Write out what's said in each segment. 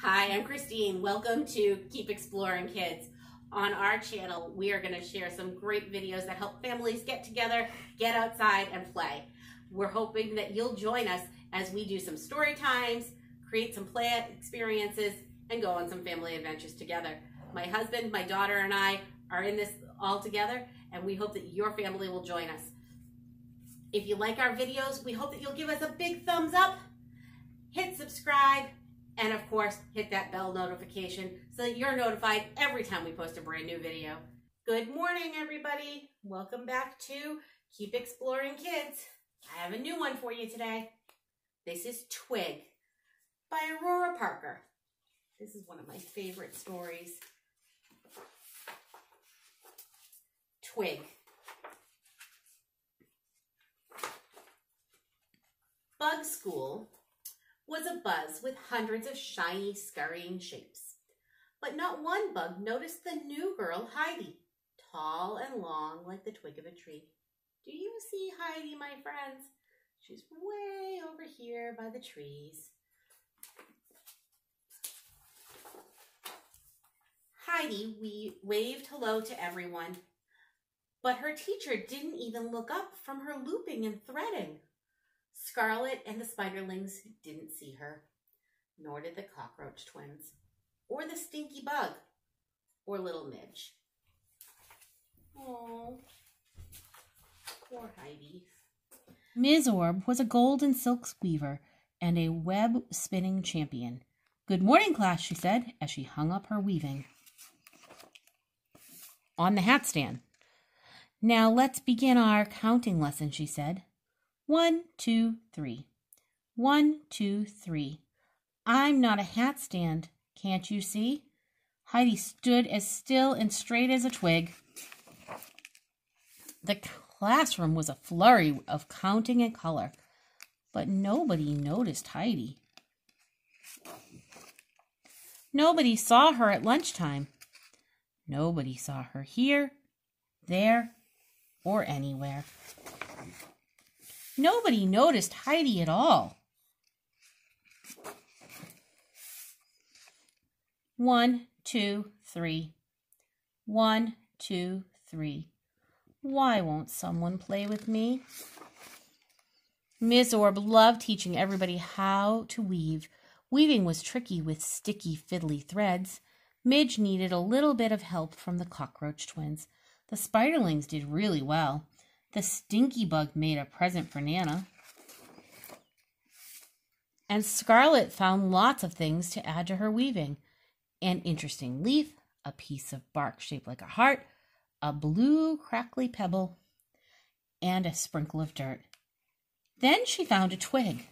Hi, I'm Christine. Welcome to Keep Exploring Kids. On our channel, we are going to share some great videos that help families get together, get outside, and play. We're hoping that you'll join us as we do some story times, create some play experiences, and go on some family adventures together. My husband, my daughter, and I are in this all together, and we hope that your family will join us. If you like our videos, we hope that you'll give us a big thumbs up, hit subscribe, and of course, hit that bell notification so that you're notified every time we post a brand new video. Good morning, everybody. Welcome back to Keep Exploring Kids. I have a new one for you today. This is Twig by Roara Parker. This is one of my favorite stories. Twig. Bug School was abuzz with hundreds of shiny, scurrying shapes. But not one bug noticed the new girl, Heidi, tall and long like the twig of a tree. Do you see Heidi, my friends? She's way over here by the trees. Heidi waved hello to everyone, but her teacher didn't even look up from her looping and threading. Scarlet and the spiderlings didn't see her, nor did the cockroach twins, or the stinky bug, or little Midge. Oh, poor Heidi. Ms. Orb was a gold and silk weaver and a web spinning champion. "Good morning, class," she said as she hung up her weaving on the hat stand. "Now let's begin our counting lesson," she said. 1, 2, 3. 1, 2, 3. I'm not a hat stand, can't you see? Heidi stood as still and straight as a twig. The classroom was a flurry of counting and color, but nobody noticed Heidi. Nobody saw her at lunchtime. Nobody saw her here, there, or anywhere. Nobody noticed Heidi at all. 1, 2, 3. 1, 2, 3. Why won't someone play with me? Miss Orb loved teaching everybody how to weave. Weaving was tricky with sticky, fiddly threads. Midge needed a little bit of help from the cockroach twins. The spiderlings did really well. The stinky bug made a present for Nana. And Scarlet found lots of things to add to her weaving. An interesting leaf, a piece of bark shaped like a heart, a blue crackly pebble, and a sprinkle of dirt. Then she found a twig.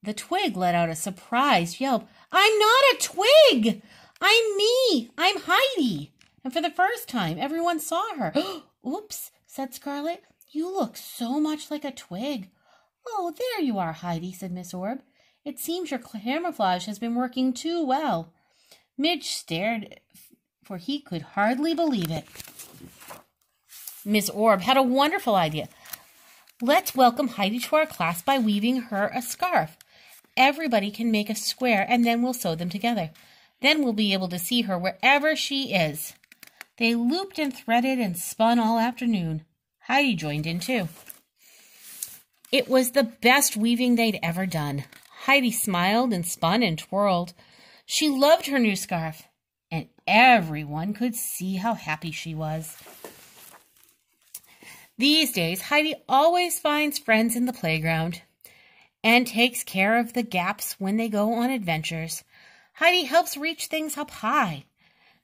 The twig let out a surprised yelp. "I'm not a twig! I'm me! I'm Heidi!" And for the first time, everyone saw her. "Oops," said Scarlet. "You look so much like a twig." "Oh, there you are, Heidi," said Miss Orb. "It seems your camouflage has been working too well." Midge stared, for he could hardly believe it. Miss Orb had a wonderful idea. "Let's welcome Heidi to our class by weaving her a scarf. Everybody can make a square, and then we'll sew them together. Then we'll be able to see her wherever she is." They looped and threaded and spun all afternoon. Heidi joined in too. It was the best weaving they'd ever done. Heidi smiled and spun and twirled. She loved her new scarf, and everyone could see how happy she was. These days, Heidi always finds friends in the playground and takes care of the gaps when they go on adventures. Heidi helps reach things up high.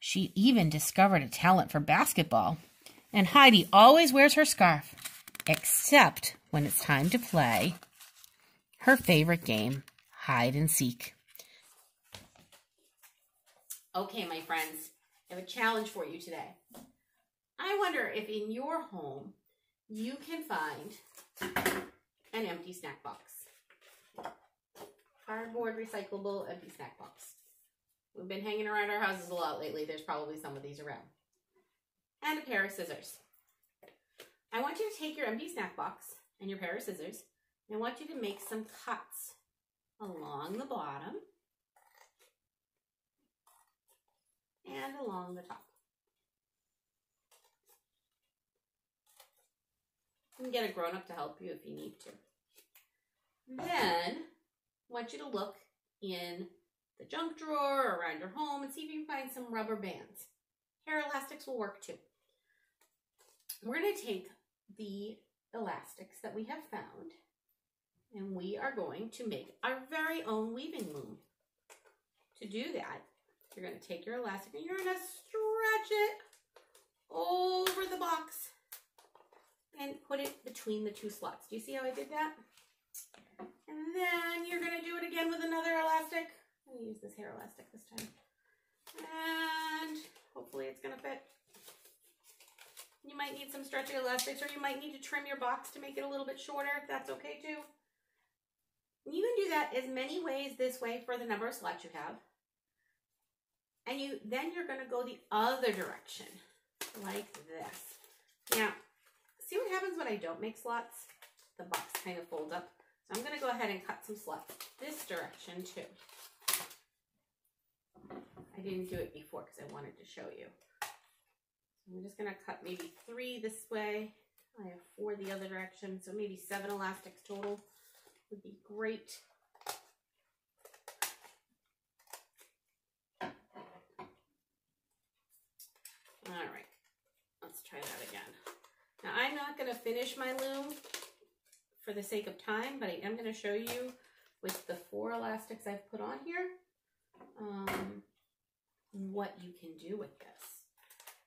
She even discovered a talent for basketball. And Heidi always wears her scarf, except when it's time to play her favorite game, hide and seek. Okay, my friends, I have a challenge for you today. I wonder if in your home you can find an empty snack box. Cardboard, recyclable, empty snack box. We've been hanging around our houses a lot lately. There's probably some of these around. And a pair of scissors. I want you to take your empty snack box and your pair of scissors, and I want you to make some cuts along the bottom and along the top. You can get a grown-up to help you if you need to. Then, I want you to look in the junk drawer or around your home and see if you can find some rubber bands. Hair elastics will work too. We're going to take the elastics that we have found and we are going to make our very own weaving loom. To do that, you're going to take your elastic and you're going to stretch it over the box and put it between the two slots. Do you see how I did that? And then you're going to do it again with another elastic. I'm going to use this hair elastic this time. And hopefully it's going to fit. You might need some stretchy elastics, or you might need to trim your box to make it a little bit shorter. That's okay too. You can do that as many ways this way for the number of slots you have. And then you're going to go the other direction, like this. Now, see what happens when I don't make slots? The box kind of folds up. So I'm going to go ahead and cut some slots this direction too. I didn't do it before because I wanted to show you. So I'm just going to cut maybe 3 this way. I have 4 the other direction, so maybe 7 elastics total would be great. All right, let's try that again. Now I'm not going to finish my loom for the sake of time, but I am going to show you with the 4 elastics I've put on here what you can do with this.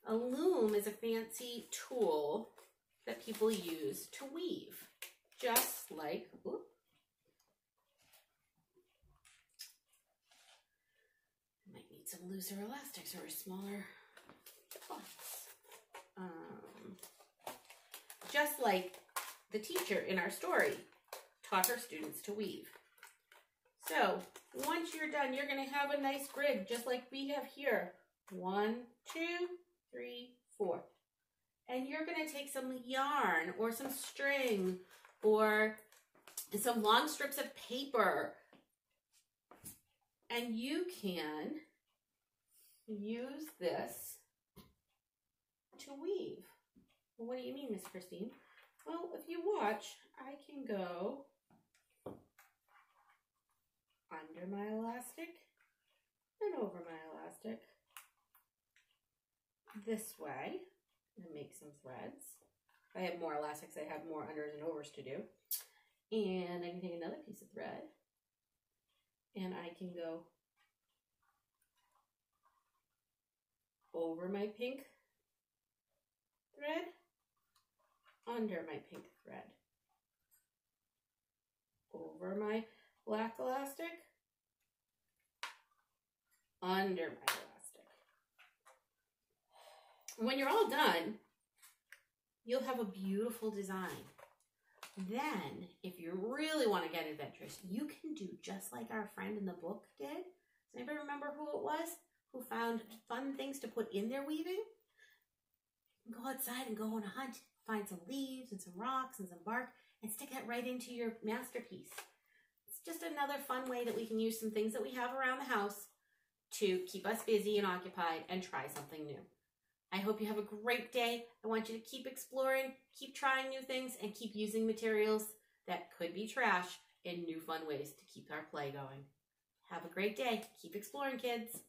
A loom is a fancy tool that people use to weave, just like, oops, I might need some looser elastics or a smaller box. Just like the teacher in our story taught her students to weave. So once you're done, you're going to have a nice grid, just like we have here. 1, 2, 3, 4. And you're going to take some yarn or some string or some long strips of paper, and you can use this to weave. Well, what do you mean, Miss Christine? Well, if you watch, I can go under my elastic and over my elastic this way and make some threads. If I have more elastics, I have more unders and overs to do. And I can take another piece of thread and I can go over my pink thread, under my pink thread, over my black elastic, under my elastic. When you're all done, you'll have a beautiful design. Then, if you really want to get adventurous, you can do just like our friend in the book did. Does anybody remember who it was who found fun things to put in their weaving? Go outside and go on a hunt. Find some leaves and some rocks and some bark and stick that right into your masterpiece. It's just another fun way that we can use some things that we have around the house to keep us busy and occupied and try something new. I hope you have a great day. I want you to keep exploring, keep trying new things, and keep using materials that could be trash in new fun ways to keep our play going. Have a great day. Keep exploring, kids.